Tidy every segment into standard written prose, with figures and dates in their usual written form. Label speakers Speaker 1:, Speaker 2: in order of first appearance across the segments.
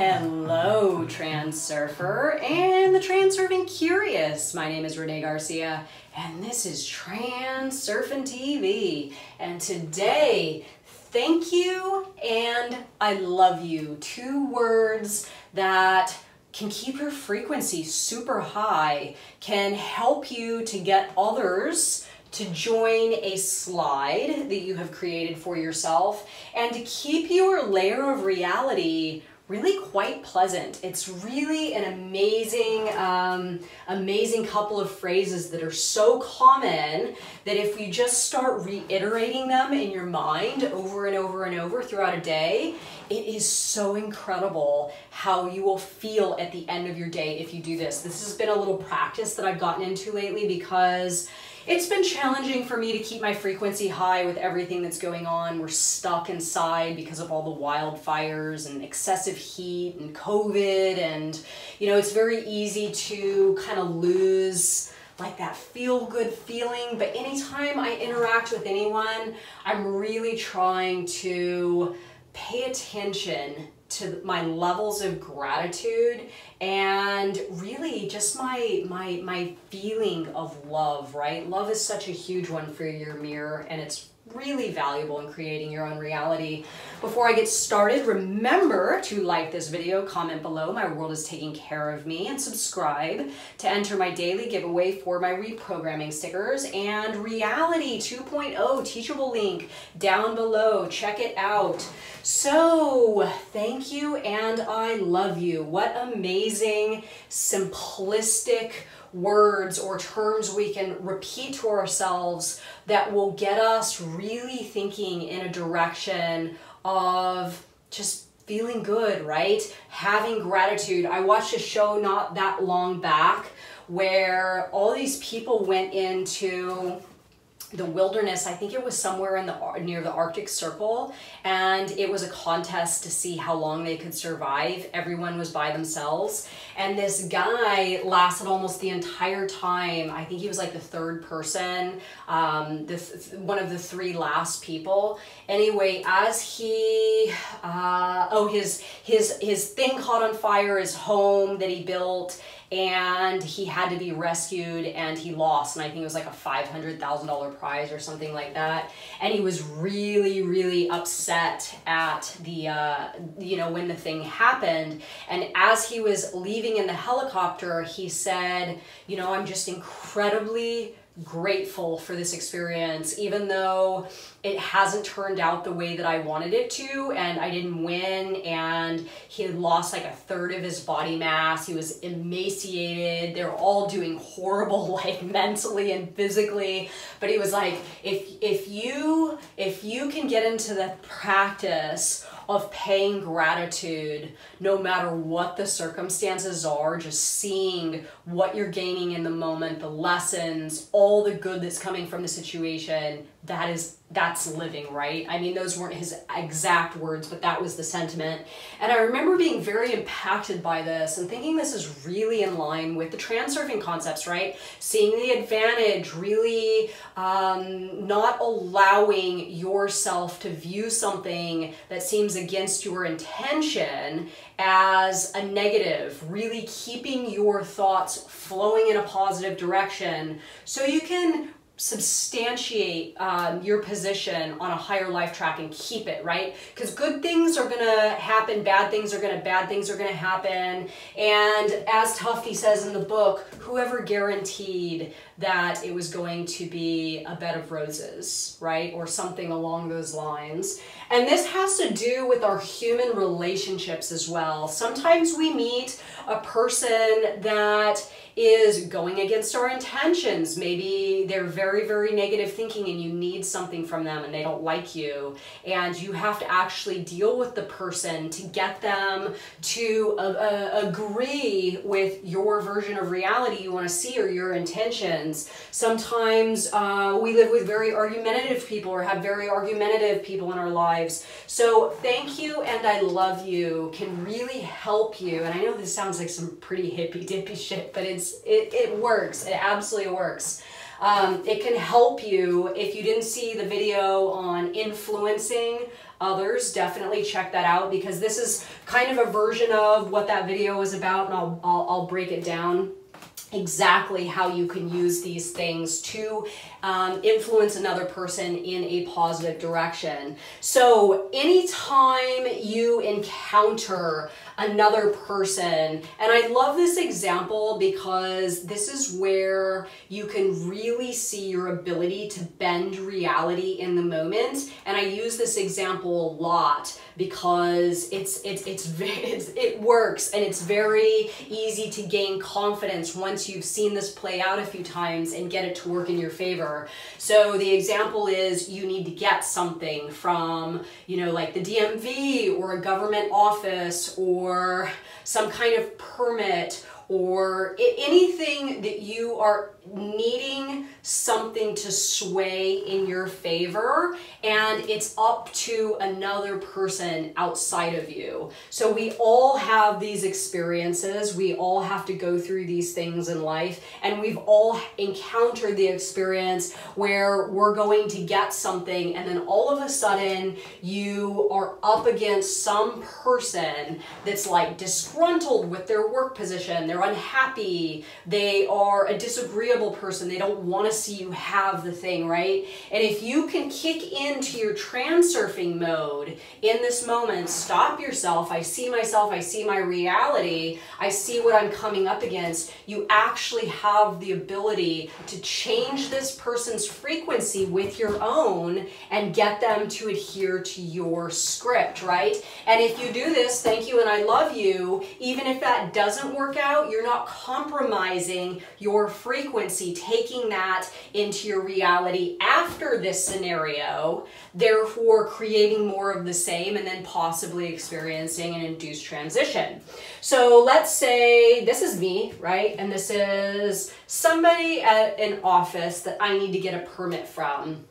Speaker 1: Hello, Transurfer and the Transurfing Curious. My name is Renee Garcia, and this is TransurfingTV. And today, thank you and I love you. Two words that can keep your frequency super high, can help you to get others to join a slide that you have created for yourself, and to keep your layer of reality really quite pleasant. It's really an amazing, amazing couple of phrases that are so common that if you just start reiterating them in your mind over and over and over throughout a day, it is so incredible how you will feel at the end of your day if you do this. This has been a little practice that I've gotten into lately because it's been challenging for me to keep my frequency high with everything that's going on. We're stuck inside because of all the wildfires and excessive heat and COVID, and you know, it's very easy to kind of lose like that feel-good feeling. But anytime I interact with anyone, I'm really trying to pay attention to my levels of gratitude and really just my feeling of love, right? Love is such a huge one for your mirror, and it's really valuable in creating your own reality. Before I get started, remember to like this video, comment below, my world is taking care of me, and subscribe to enter my daily giveaway for my reprogramming stickers and Reality 2.0 teachable link down below. Check it out. So thank you and I love you. What amazing, simplistic words or terms we can repeat to ourselves that will get us really thinking in a direction of just feeling good, right? Having gratitude. I watched a show not that long back where all these people went into the wilderness. I think it was somewhere in near the Arctic Circle, and it was a contest to see how long they could survive. Everyone was by themselves, and this guy lasted almost the entire time. I think he was like the third person, one of the three last people. Anyway, as he his thing caught on fire, his home that he built, and he had to be rescued, and he lost, and I think it was like a $500,000 prize or something like that. And he was really, really upset at the when the thing happened. And as he was leaving in the helicopter, he said, you know, I'm just incredibly grateful for this experience, even though it hasn't turned out the way that I wanted it to, and I didn't win, and he had lost like a third of his body mass. He was emaciated. They were all doing horrible, like mentally and physically. But he was like, if you can get into the practice of paying gratitude, no matter what the circumstances are, just seeing what you're gaining in the moment, the lessons, all the good that's coming from the situation, that's living, right? I mean, those weren't his exact words, but that was the sentiment. And I remember being very impacted by this and thinking this is really in line with the transurfing concepts, right? Seeing the advantage, really not allowing yourself to view something that seems against your intention as a negative, really keeping your thoughts flowing in a positive direction so you can substantiate your position on a higher life track and keep it, right? Because good things are gonna happen, bad things are gonna happen. And as Tufty says in the book, whoever guaranteed that it was going to be a bed of roses, right? Or something along those lines. And this has to do with our human relationships as well. Sometimes we meet a person that is going against our intentions. Maybe they're very, very negative thinking and you need something from them and they don't like you. And you have to actually deal with the person to get them to agree with your version of reality you want to see or your intentions. Sometimes we live with very argumentative people or have very argumentative people in our lives. So thank you and I love you can really help you. And I know this sounds like some pretty hippy dippy shit, but it works. It absolutely works. It can help you. If you didn't see the video on influencing others, definitely check that out, because this is kind of a version of what that video was about, and I'll break it down exactly how you can use these things to influence another person in a positive direction. So anytime you encounter another person, and I love this example because this is where you can really see your ability to bend reality in the moment. And I use this example a lot because it works, and it's very easy to gain confidence once you've seen this play out a few times and get it to work in your favor. So the example is, you need to get something from, like the DMV or a government office or some kind of permit, or anything that you are needing something to sway in your favor, and it's up to another person outside of you. So we all have these experiences, we all have to go through these things in life, and we've all encountered the experience where we're going to get something, and then all of a sudden you are up against some person that's like disgruntled with their work position, they're unhappy, they are a disagreeable person, they don't want to see you have the thing, right? And if you can kick into your transurfing mode in this moment, stop yourself, I see myself, I see my reality, I see what I'm coming up against, you actually have the ability to change this person's frequency with your own and get them to adhere to your script, right? And if you do this, thank you and I love you, even if that doesn't work out, you're not compromising your frequency, taking that into your reality after this scenario, therefore creating more of the same and then possibly experiencing an induced transition. So let's say this is me, right? And this is somebody at an office that I need to get a permit from.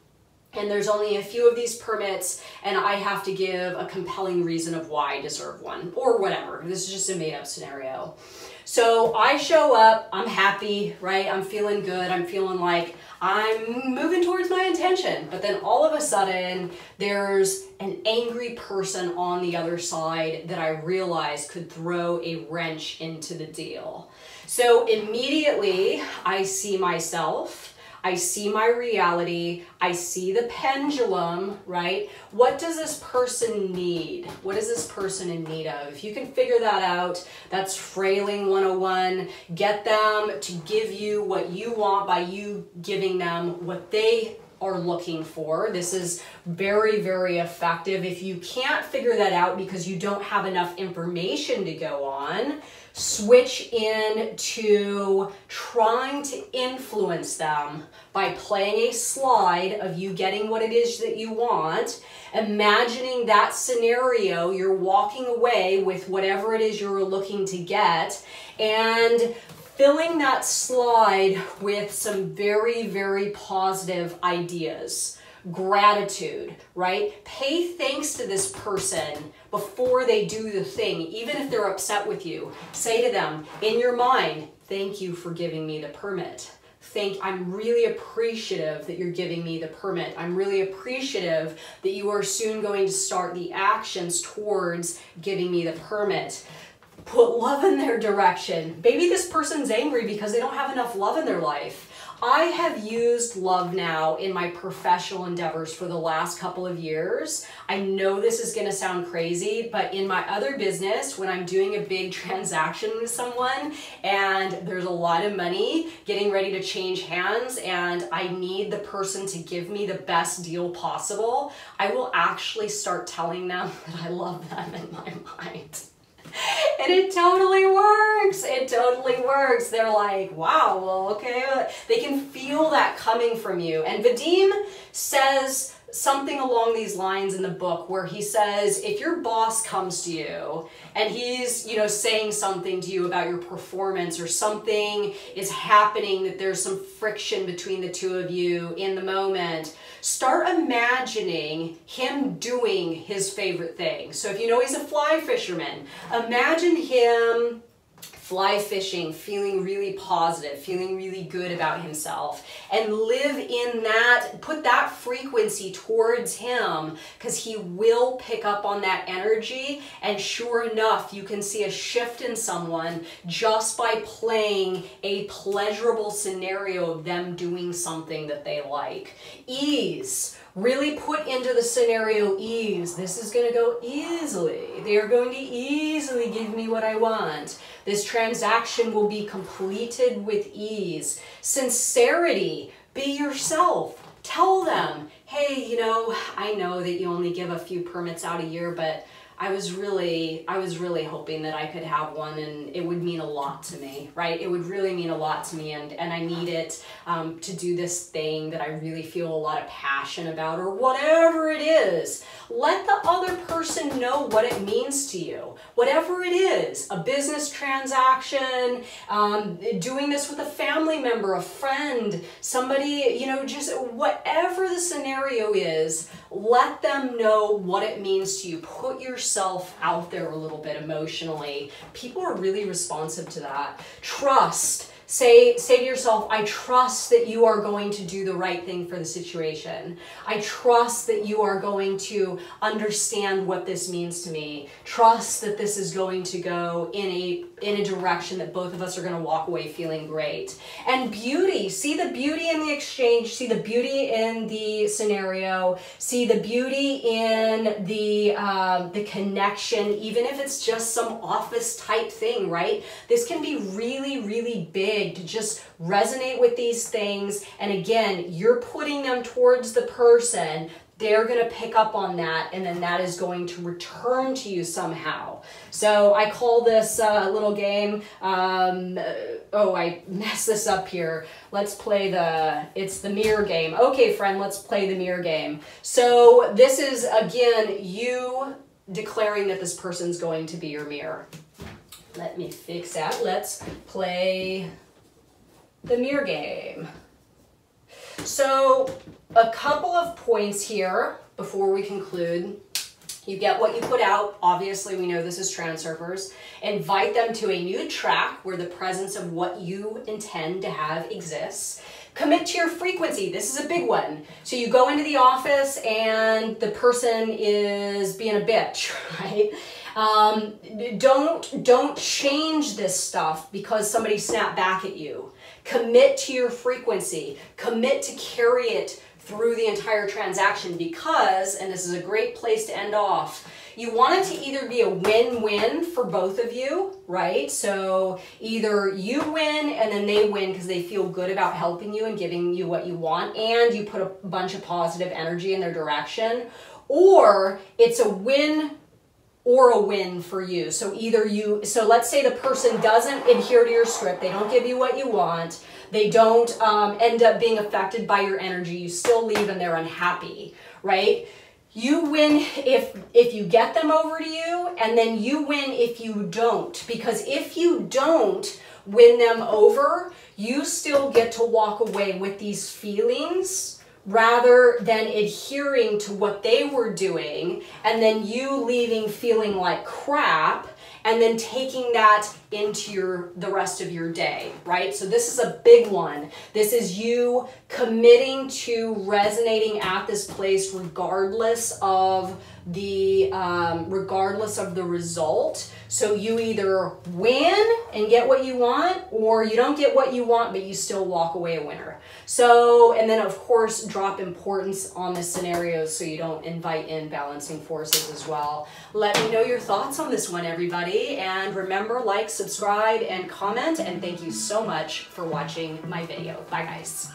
Speaker 1: And there's only a few of these permits, and I have to give a compelling reason of why I deserve one, or whatever. This is just a made-up scenario. So I show up, I'm happy, right? I'm feeling good. I'm feeling like I'm moving towards my intention. But then all of a sudden, there's an angry person on the other side that I realize could throw a wrench into the deal. So immediately, I see myself, I see my reality, I see the pendulum, right? What does this person need? What is this person in need of? If you can figure that out, that's Frailing 101. Get them to give you what you want by you giving them what they are looking for. This is very, very effective. If you can't figure that out because you don't have enough information to go on, switch in to trying to influence them by playing a slide of you getting what it is that you want, imagining that scenario, you're walking away with whatever it is you're looking to get, and filling that slide with some very, very positive ideas. Gratitude, right? Pay thanks to this person before they do the thing, even if they're upset with you. Say to them in your mind, thank you for giving me the permit. I'm really appreciative that you're giving me the permit. I'm really appreciative that you are soon going to start the actions towards giving me the permit. Put love in their direction. Maybe this person's angry because they don't have enough love in their life. I have used love now in my professional endeavors for the last couple of years. I know this is going to sound crazy, but in my other business, when I'm doing a big transaction with someone and there's a lot of money getting ready to change hands and I need the person to give me the best deal possible, I will actually start telling them that I love them in my mind. And it totally works. It totally works. They're like, wow, well, okay. They can feel that coming from you. And Vadim says something along these lines in the book where he says, if your boss comes to you and he's, saying something to you about your performance or something is happening, that there's some friction between the two of you in the moment, start imagining him doing his favorite thing. So if he's a fly fisherman, imagine him fly fishing, feeling really positive, feeling really good about himself, and live in that, put that frequency towards him, because he will pick up on that energy. And sure enough, you can see a shift in someone just by playing a pleasurable scenario of them doing something that they like. Ease. Really put into the scenario ease. This is going to go easily. They are going to easily give me what I want. This transaction will be completed with ease. Sincerity. Be yourself. Tell them, hey, you know, I know that you only give a few permits out a year, but I was really hoping that I could have one, and it would mean a lot to me, right? It would really mean a lot to me, and I need it to do this thing that I really feel a lot of passion about, or whatever it is. Let the other person know what it means to you. Whatever it is, a business transaction, doing this with a family member, a friend, somebody, you know, just whatever the scenario is, let them know what it means to you. Put yourself out there a little bit emotionally. People are really responsive to that. Trust. Say to yourself, I trust that you are going to do the right thing for the situation. I trust that you are going to understand what this means to me. Trust that this is going to go in a direction that both of us are going to walk away feeling great. And beauty. See the beauty in the exchange. See the beauty in the scenario. See the beauty in the connection, even if it's just some office type thing, right? This can be really, really big to just resonate with these things. And again, you're putting them towards the person. They're going to pick up on that, and then that is going to return to you somehow. So I call this little game, oh, I messed this up here. Let's play it's the mirror game. Okay, friend, let's play the mirror game. So this is, again, you declaring that this person's going to be your mirror. Let me fix that. Let's play the mirror game. So a couple of points here before we conclude. You get what you put out. Obviously, we know this is transurfers. Invite them to a new track where the presence of what you intend to have exists. Commit to your frequency. This is a big one. So you go into the office and the person is being a bitch, right? Don't change this stuff because somebody snapped back at you. Commit to your frequency. Commit to carry it through the entire transaction, because, and this is a great place to end off, you want it to either be a win-win for both of you, right? So either you win and then they win because they feel good about helping you and giving you what you want, and you put a bunch of positive energy in their direction, or it's a win or a win for you. So so let's say the person doesn't adhere to your script, they don't give you what you want, they don't end up being affected by your energy, you still leave and they're unhappy, right? You win if you get them over to you, and then you win if you don't. Because if you don't win them over, you still get to walk away with these feelings rather than adhering to what they were doing, and then you leaving feeling like crap, and then taking that into the rest of your day, right? So this is a big one. This is you committing to resonating at this place regardless of the result. So you either win and get what you want, or you don't get what you want, but you still walk away a winner. So, and then of course, drop importance on the scenarios so you don't invite in balancing forces as well. Let me know your thoughts on this one, everybody. And remember, like, subscribe, and comment. And thank you so much for watching my video. Bye, guys.